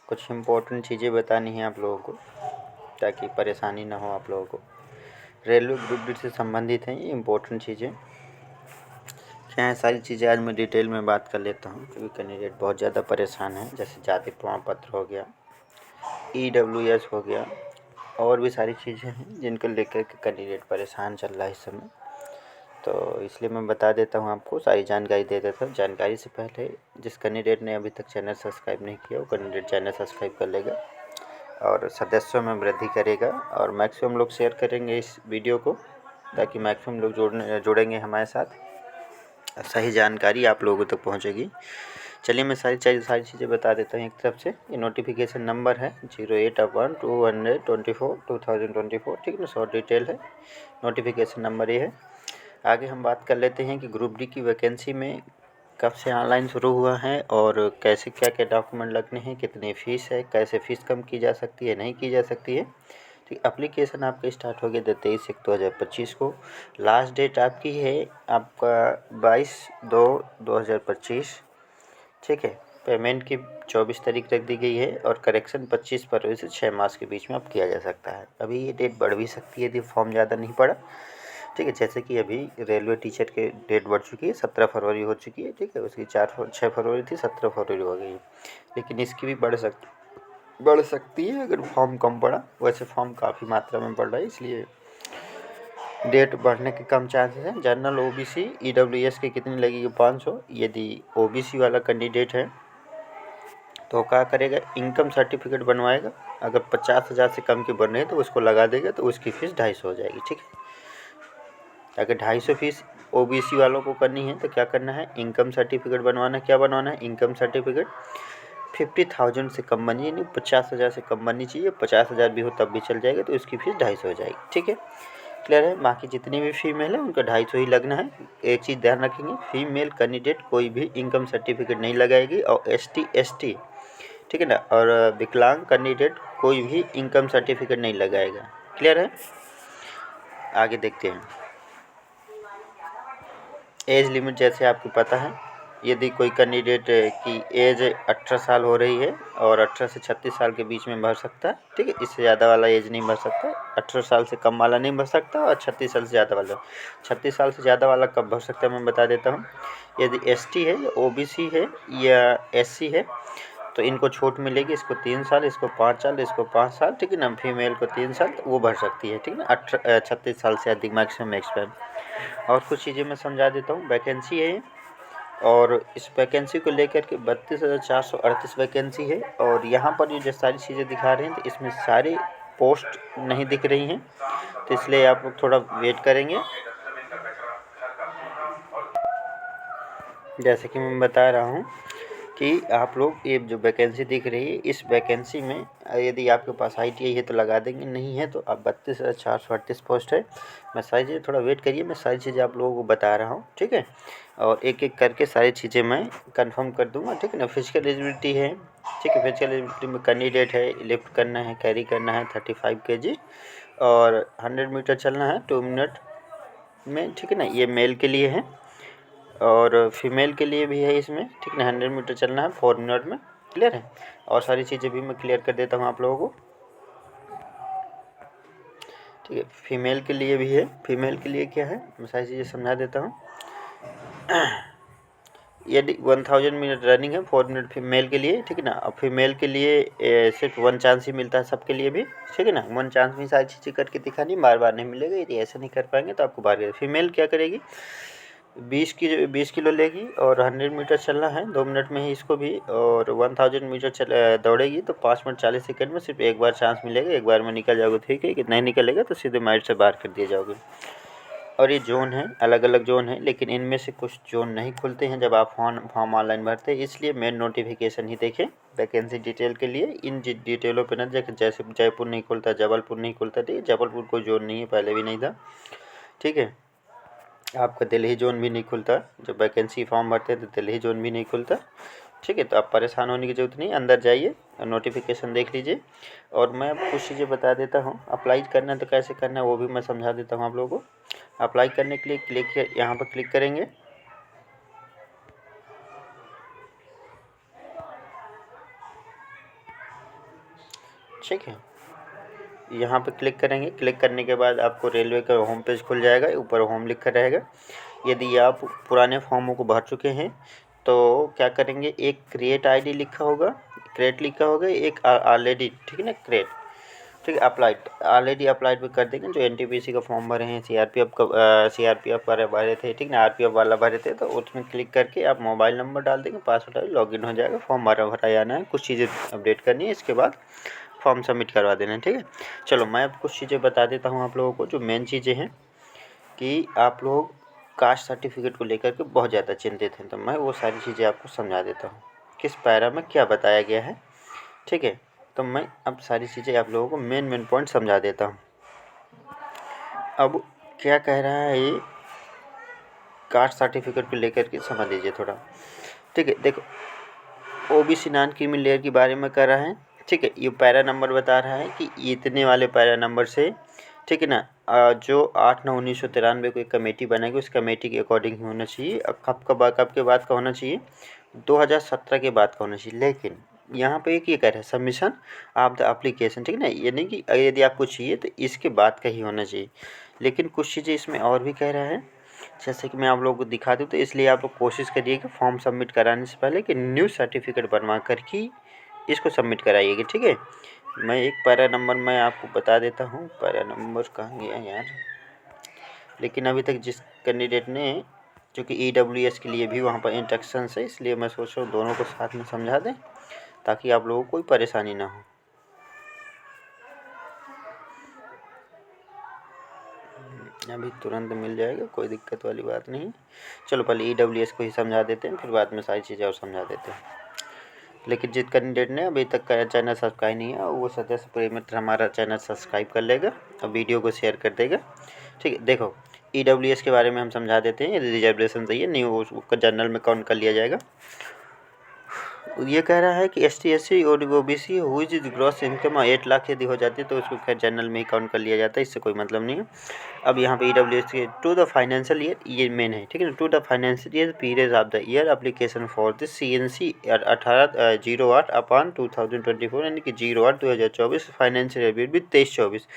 कुछ इम्पोर्टेंट चीज़ें बतानी हैं आप लोगों को, ताकि परेशानी ना हो आप लोगों को। रेलवे ग्रुप डी से संबंधित हैं ये इम्पोर्टेंट चीज़ें। क्या है, सारी चीज़ें आज मैं डिटेल में बात कर लेता हूँ, क्योंकि कैंडिडेट बहुत ज़्यादा परेशान है। जैसे जाति प्रमाण पत्र हो गया, EWS हो गया, और भी सारी चीज़ें हैं जिनको लेकर के कैंडिडेट परेशान चल रहा है इस समय। तो इसलिए मैं बता देता हूँ आपको, सारी जानकारी दे देता हूँ। जानकारी से पहले जिस कैंडिडेट ने अभी तक चैनल सब्सक्राइब नहीं किया वो कैंडिडेट चैनल सब्सक्राइब कर लेगा और सदस्यों में वृद्धि करेगा, और मैक्सिमम लोग शेयर करेंगे इस वीडियो को, ताकि मैक्सिमम लोग जुड़ेंगे हमारे साथ, सही जानकारी आप लोगों तक पहुँचेगी। चलिए मैं सारी चीज़ें बता देता हूँ एक तरफ से। ये नोटिफिकेशन नंबर है 08112242024, ठीक है ना, शॉर्ट डिटेल है, नोटिफिकेशन नंबर ये है। आगे हम बात कर लेते हैं कि ग्रुप डी की वैकेंसी में कब से ऑनलाइन शुरू हुआ है और कैसे क्या क्या डॉक्यूमेंट लगने हैं, कितनी फ़ीस है, कैसे फ़ीस कम की जा सकती है, नहीं की जा सकती है। तो एप्लीकेशन आपका स्टार्ट हो गया 23/1/2025 को। लास्ट डेट आपकी है आपका 22/2/2025, ठीक है। पेमेंट की 24 तारीख रख दी गई है, और करेक्शन 25 फरवरी से 6 मार्च के बीच में अब किया जा सकता है। अभी ये डेट बढ़ भी सकती है यदि फॉर्म ज़्यादा नहीं पड़ा, ठीक है। जैसे कि अभी रेलवे टीचर के डेट बढ़ चुकी है, 17 फरवरी हो चुकी है, ठीक है। उसकी 6 फरवरी थी, 17 फरवरी हो गई, लेकिन इसकी भी बढ़ सकती है अगर फॉर्म कम पड़ा। वैसे फॉर्म काफ़ी मात्रा में बढ़ रहा है, इसलिए डेट बढ़ने के कम चांसेस हैं। जनरल OBC EWS की कितनी लगेगी? 500। यदि OBC वाला कैंडिडेट है तो क्या करेगा, इनकम सर्टिफिकेट बनवाएगा। अगर 50,000 से कम की बन रही है तो उसको लगा देगा, तो उसकी फ़ीस 250 हो जाएगी, ठीक है। अगर 250 फीस OBC वालों को करनी है तो क्या करना है, इनकम सर्टिफिकेट बनवाना है। क्या बनवाना है? इनकम सर्टिफिकेट 50,000 से कम बननी चाहिए, 50,000 से कम बननी चाहिए। 50,000 भी हो तब भी चल जाएगा, तो उसकी फ़ीस 250 हो जाएगी, ठीक है। क्लियर है? बाकी जितनी भी फीमेल है उनका 250 ही लगना है। एक चीज़ ध्यान रखेंगे, फीमेल कैंडिडेट कोई भी इनकम सर्टिफिकेट नहीं लगाएगी, और ST ST, ठीक है ना, और विकलांग कैंडिडेट कोई भी इनकम सर्टिफिकेट नहीं लगाएगा। क्लियर है? आगे देखते हैं। एज लिमिट जैसे आपको पता है, यदि कोई कैंडिडेट की एज 18 साल हो रही है और 18 से 36 साल के बीच में भर सकता है, ठीक है। इससे ज़्यादा वाला एज नहीं भर सकता। 18 साल से कम वाला नहीं भर सकता, और 36 साल से ज़्यादा वाला। 36 साल से ज़्यादा वाला कब भर सकता है मैं बता देता हूँ। यदि ST है, OBC है या SC है तो इनको छूट मिलेगी। इसको 3 साल, इसको 5 साल, इसको 5 साल, ठीक है ना। फीमेल को 3 साल, तो वो भर सकती है, ठीक है ना। 36 साल से अधिक मैक्सिमम एक्सपायर। और कुछ चीज़ें मैं समझा देता हूँ। वैकेंसी है, और इस वैकेंसी को लेकर के 32,438 वैकेंसी है। और यहाँ पर ये जो सारी चीज़ें दिखा रहे हैं, तो इसमें सारी पोस्ट नहीं दिख रही हैं, तो इसलिए आप लोग थोड़ा वेट करेंगे। जैसे कि मैं बता रहा हूँ कि आप लोग ये जो वैकेंसी दिख रही है, इस वैकेंसी में यदि आपके पास ITI है तो लगा देंगे, नहीं है तो अब 32,438 पोस्ट है। मैं सारी चीज़ें, थोड़ा वेट करिए, मैं सारी चीज़ें आप लोगों को बता रहा हूँ, ठीक है। और एक एक करके सारी चीज़ें मैं कंफर्म कर दूंगा, ठीक है ना। फिजिकल एलिजिबिलिटी है, ठीक है। फिजिकल एलिजिबिलिटी में कैंडिडेट है, लिफ्ट करना है, कैरी करना है 35 kg, और 100 मीटर चलना है 2 मिनट में, ठीक है ना। ये मेल के लिए है, और फीमेल के लिए भी है इसमें, ठीक है ना। 100 मीटर चलना है 4 मिनट में। क्लियर है? और सारी चीज़ें भी मैं क्लियर कर देता हूँ आप लोगों को, ठीक है। फीमेल के लिए भी है। फीमेल के लिए क्या है, मैं सारी चीज़ें समझा देता हूँ। यदि 1000 मिनट रनिंग है, 4 मिनट फीमेल के लिए, ठीक है ना। और फीमेल के लिए सिर्फ 1 चांस ही मिलता है सबके लिए भी, ठीक है ना। 1 चांस में सारी चीज़ें करके दिखानी, बार बार नहीं मिलेगा। यदि ऐसे नहीं कर पाएंगे तो आपको बार फीमेल क्या करेगी, 20 किलो लेगी, और 100 मीटर चलना है 2 मिनट में ही इसको भी, और 1000 मीटर दौड़ेगी तो 5 मिनट 40 सेकंड में सिर्फ एक बार चांस मिलेगा। एक बार में निकल जाओगे, ठीक है। कि नहीं निकलेगा तो सीधे माइट से बाहर कर दिए जाओगे। और ये जोन है, अलग अलग जोन है, लेकिन इनमें से कुछ जोन नहीं खुलते हैं जब आप फॉर्म ऑनलाइन भरते हैं, इसलिए मेन नोटिफिकेशन ही देखें वैकेंसी डिटेल के लिए। इन डिटेलों पर न देखें, जैसे जयपुर नहीं खुलता, जबलपुर नहीं खुलता, ठीक है। जबलपुर कोई जोन नहीं है, पहले भी नहीं था, ठीक है। आपका दिल्ली जोन भी नहीं खुलता, जब वैकेंसी फॉर्म भरते हैं तो दिल्ली जोन भी नहीं खुलता, ठीक है। तो आप परेशान होने की ज़रूरत नहीं, अंदर जाइए, नोटिफिकेशन देख लीजिए। और मैं कुछ चीज़ें बता देता हूँ। अप्लाई करना है तो कैसे करना है वो भी मैं समझा देता हूँ आप लोगों को। अप्लाई करने के लिए यहाँ पर क्लिक करेंगे। ठीक है। यहाँ पे क्लिक करेंगे, क्लिक करने के बाद आपको रेलवे का होम पेज खुल जाएगा, ऊपर होम लिखा रहेगा। यदि आप पुराने फॉर्मों को भर चुके हैं तो क्या करेंगे, एक क्रिएट आईडी लिखा होगा, क्रिएट लिखा होगा, एक ऑलरेडी, ठीक है ना, क्रिएट, ठीक है, अप्लाइड, ऑलरेडी अप्लाइड भी कर देंगे। जो एनटीपीसी का फॉर्म भरे हैं, सीआरपीएफ का सीआरपीएफ वाले भरे थे, ठीक ना, आरपीएफ वाला भरे थे, तो उसमें क्लिक करके आप मोबाइल नंबर डाल देंगे, पासवर्ड डाल, लॉगिन हो जाएगा। फॉर्म भरा जाना है, कुछ चीज़ें अपडेट करनी है, इसके बाद फॉर्म सबमिट करवा देना है, ठीक है। चलो मैं अब कुछ चीज़ें बता देता हूँ आप लोगों को। जो मेन चीज़ें हैं कि आप लोग कास्ट सर्टिफिकेट को लेकर के बहुत ज़्यादा चिंतित हैं, तो मैं वो सारी चीज़ें आपको समझा देता हूँ, किस पैरा में क्या बताया गया है, ठीक है। तो मैं अब सारी चीज़ें आप लोगों को मेन पॉइंट समझा देता हूँ। अब क्या कह रहा है ये, कास्ट सर्टिफिकेट को लेकर के समझ लीजिए थोड़ा, ठीक है। देखो, ओबीसी नॉन क्रीमी लेयर के बारे में कर रहा है, ठीक है। ये पैरा नंबर बता रहा है कि इतने वाले पैरा नंबर से, ठीक है ना, जो 8/9/1993 को एक कमेटी बनाएगी, उस कमेटी के अकॉर्डिंग ही होना चाहिए। कब के बाद का होना चाहिए, 2017 के बाद का होना चाहिए। लेकिन यहाँ पे एक ये कह रहा है सबमिशन ऑफ द एप्लीकेशन, ठीक है ना, ये नहीं कि यदि आपको चाहिए तो इसके बाद का ही होना चाहिए। लेकिन कुछ चीज़ें इसमें और भी कह रहा है, जैसे कि मैं आप लोगों को दिखा दूँ, तो इसलिए आप लोग कोशिश करिए कि फॉर्म सबमिट कराने से पहले कि न्यू सर्टिफिकेट बनवा कर ही इसको सबमिट कराइएगा, ठीक है। मैं एक पैरा नंबर मैं आपको बता देता हूँ, पैरा नंबर कहाँ गया यार। लेकिन अभी तक जिस कैंडिडेट ने, क्योंकि ईडब्ल्यूएस के लिए भी वहाँ पर इंस्ट्रक्शंस है, इसलिए मैं सोच रहा हूँ दोनों को साथ में समझा दें ताकि आप लोगों को कोई परेशानी ना हो। अभी तुरंत मिल जाएगा, कोई दिक्कत वाली बात नहीं। चलो पहले ईडब्ल्यूएस को ही समझा देते हैं, फिर बाद में सारी चीज़ें और समझा देते हैं। लेकिन जिस कैंडिडेट ने अभी तक का चैनल सब्सक्राइब नहीं है, वो सदस्य प्रेमित्र हमारा चैनल सब्सक्राइब कर लेगा और वीडियो को शेयर कर देगा, ठीक है। देखो, ईडब्ल्यूएस के बारे में हम समझा देते हैं। रिजर्वेशन चाहिए नहीं, वो उसका जनरल में काउंट कर लिया जाएगा। ये कह रहा है कि एसटी एससी और ओबीसी हुई जो ग्रॉस इनकम 8 लाख यदि हो जाती है तो उसको खैर जनरल में ही काउंट कर लिया जाता है, इससे कोई मतलब नहीं है। अब यहाँ पे ईडब्ल्यूएस के टू द फाइनेंशियल ईयर, ये मेन है, ठीक है ना, to the financial year period of the year application for the CNC 18/08/2024, यानी कि 08/2024 फाइनेंशियल ईयर भी 23-24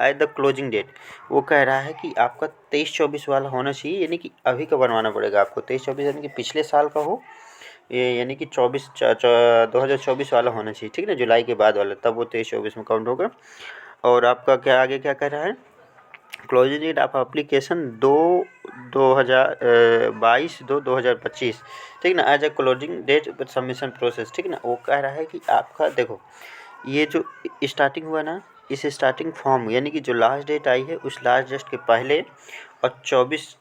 एट द क्लोजिंग डेट। वो कह रहा है कि आपका 23-24 वाला होना चाहिए, यानी कि अभी का बनवाना पड़ेगा आपको। 23-24 यानी कि पिछले साल का हो, ये यानी कि 2024 वाला होना चाहिए, ठीक है ना, जुलाई के बाद वाला, तब वो 23-24 में काउंट होगा। और आपका क्या आगे क्या कह रहा है, क्लोजिंग डेट ऑफ एप्लीकेशन 2/2025, ठीक ना, as a closing date submission process, ठीक ना। वो कह रहा है कि आपका देखो, ये जो स्टार्टिंग हुआ ना, इस स्टार्टिंग फॉर्म यानी कि जो लास्ट डेट आई है उस लास्ट डेट के पहले और 24,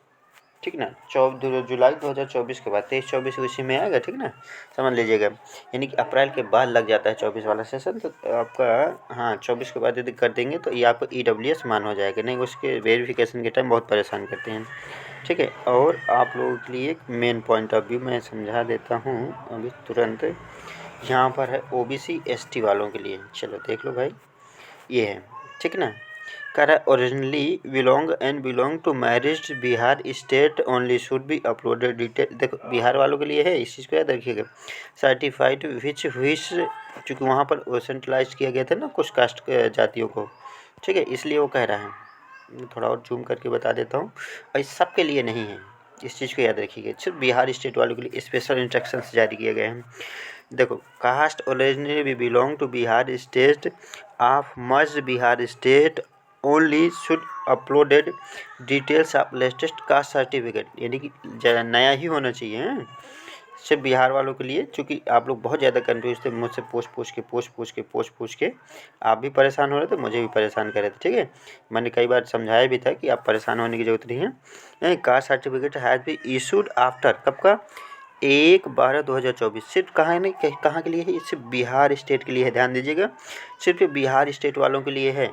ठीक ना, जुलाई 2024 के बाद 23-24 उसी में आएगा, ठीक ना, समझ लीजिएगा। यानी कि अप्रैल के बाद लग जाता है 24 वाला सेशन, तो आपका हाँ 24 के बाद यदि कर देंगे तो ये आपको ईडब्ल्यूएस मान हो जाएगा, नहीं उसके वेरिफिकेशन के टाइम बहुत परेशान करते हैं, ठीक है। और आप लोगों के लिए एक मेन पॉइंट ऑफ व्यू मैं समझा देता हूँ अभी तुरंत। यहाँ पर है ओबीसी एसटी वालों के लिए, चलो देख लो भाई, ये है, ठीक ना। करा originally belong to marriage Bihar state only should be uploaded detail. देखो बिहार वालों के लिए है, इस चीज़ को याद रखिएगा। सर्टिफाइड विच चूँकि वहाँ पर सेंट्रलाइज किया गया था ना कुछ कास्ट जातियों को, ठीक है, इसलिए वो कह रहा है। मैं थोड़ा और जूम करके बता देता हूँ, और इस सब के लिए नहीं है, इस चीज़ को याद रखिएगा। सिर्फ बिहार स्टेट वालों के लिए स्पेशल इंस्ट्रक्शंस जारी किए गए हैं। देखो, कास्ट ओरिजिनली भी belong to Bihar state of merge Bihar state only should uploaded details of latest caste certificate, यानी कि नया ही होना चाहिए, हैं सिर्फ बिहार वालों के लिए। चूँकि आप लोग बहुत ज़्यादा कन्फ्यूज थे, मुझसे पूछ के आप भी परेशान हो रहे थे, मुझे भी परेशान कर रहे थे, ठीक है। मैंने कई बार समझाया भी था कि आप परेशान होने की ज़रूरत नहीं है। Caste certificate has be issued after, कब का, 1/12/2024। सिर्फ कहाँ है, नहीं कहाँ के लिए है, ये सिर्फ बिहार स्टेट के लिए है, ध्यान दीजिएगा, सिर्फ बिहार स्टेट वालों के लिए है,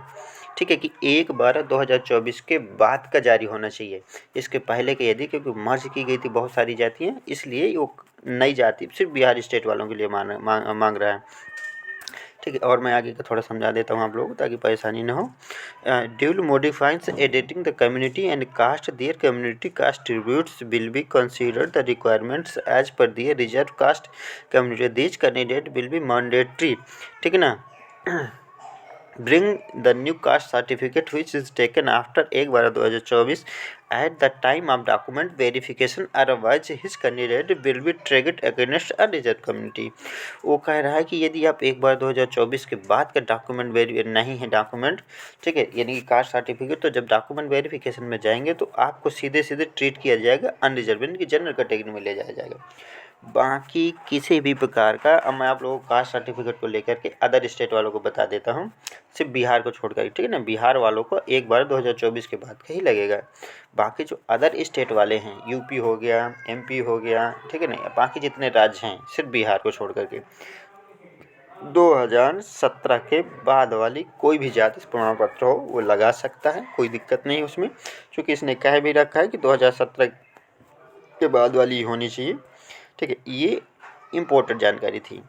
ठीक है। कि 1/12/2024 के बाद का जारी होना चाहिए, इसके पहले के यदि, क्योंकि मर्ज की गई थी बहुत सारी जातियाँ, इसलिए वो नई जाति सिर्फ बिहार स्टेट वालों के लिए मांग रहा है, ठीक है। और मैं आगे का थोड़ा समझा देता हूँ आप लोगों को ताकि परेशानी ना हो। Dual modifications editing the community and caste their community caste tributes will be considered the requirements as per their reserve caste community, this candidate will be mandatory, ठीक है ना। bring the new caste certificate which is taken after 1/12/2024 at the time of document verification, otherwise his candidate will be triggered against a reserved community। वो कह रहा है कि यदि आप 1/12/2024 के बाद का डॉक्यूमेंट वेरी नहीं है डॉक्यूमेंट, ठीक है, यानी कि कास्ट सर्टिफिकेट, तो जब डॉक्यूमेंट वेरिफिकेशन में जाएंगे तो आपको सीधे सीधे ट्रीट किया जाएगा अनरिजर्व, यानी कि जनरल कैटेगरी में ले जाया जाएगा। बाकी किसी भी प्रकार का, अब मैं आप लोगों को कास्ट सर्टिफिकेट को लेकर के अदर स्टेट वालों को बता देता हूँ, सिर्फ बिहार को छोड़कर, ठीक है ना, बिहार वालों को 1/12/2024 के बाद का ही लगेगा। बाकी जो अदर स्टेट वाले हैं, यूपी हो गया, एमपी हो गया, ठीक है ना, बाकी जितने राज्य हैं सिर्फ बिहार को छोड़ करके 2017 के बाद वाली कोई भी जाति प्रमाण पत्र हो वो लगा सकता है, कोई दिक्कत नहीं उसमें, क्योंकि इसने कह भी रखा है कि 2017 के बाद वाली होनी चाहिए, ठीक है। ये इम्पोर्टेंट जानकारी थी।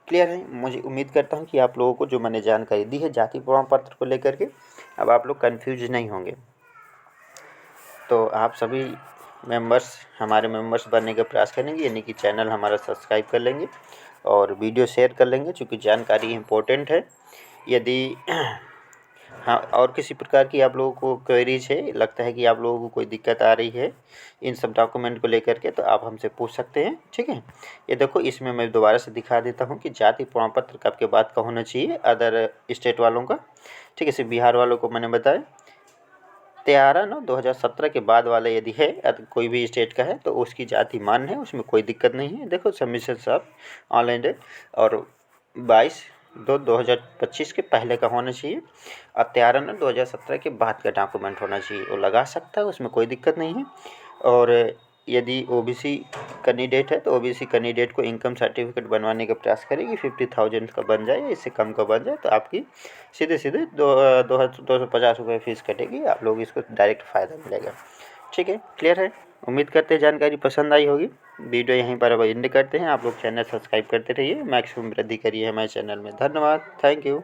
क्लियर है? मुझे उम्मीद करता हूँ कि आप लोगों को जो मैंने जानकारी दी है जाति प्रमाण पत्र को लेकर के, अब आप लोग कंफ्यूज नहीं होंगे। तो आप सभी मेंबर्स हमारे मेंबर्स बनने का प्रयास करेंगे, यानी कि चैनल हमारा सब्सक्राइब कर लेंगे और वीडियो शेयर कर लेंगे, क्योंकि जानकारी इम्पोर्टेंट है। यदि हाँ, और किसी प्रकार की आप लोगों को क्वेरीज है, लगता है कि आप लोगों को कोई दिक्कत आ रही है इन सब डॉक्यूमेंट को लेकर के, तो आप हमसे पूछ सकते हैं, ठीक है। ये देखो, इसमें मैं दोबारा से दिखा देता हूँ कि जाति प्रमाण पत्र कब के बाद का होना चाहिए अदर स्टेट वालों का, ठीक है। सिर्फ बिहार वालों को मैंने बताया 13/9/2017 के बाद वाला यदि है कोई भी स्टेट का है तो उसकी जाति मान्य है, उसमें कोई दिक्कत नहीं है। देखो सबमिशन सब ऑनलाइन है, और 22/2/2025 के पहले का होना चाहिए और 13/9/2017 के बाद का डॉक्यूमेंट होना चाहिए, वो लगा सकता है, उसमें कोई दिक्कत नहीं है। और यदि ओबीसी कैंडिडेट है तो ओबीसी कैंडिडेट को इनकम सर्टिफिकेट बनवाने का प्रयास करेगी, 50,000 का बन जाए या इससे कम का बन जाए तो आपकी सीधे सीधे 250 रुपये फीस कटेगी, आप लोग इसको डायरेक्ट फ़ायदा मिलेगा, ठीक है। क्लियर है? उम्मीद करते हैं जानकारी पसंद आई होगी। वीडियो यहीं पर अब एंड करते हैं। आप लोग चैनल सब्सक्राइब करते रहिए, मैक्सिमम वृद्धि करिए हमारे चैनल में। धन्यवाद, थैंक यू।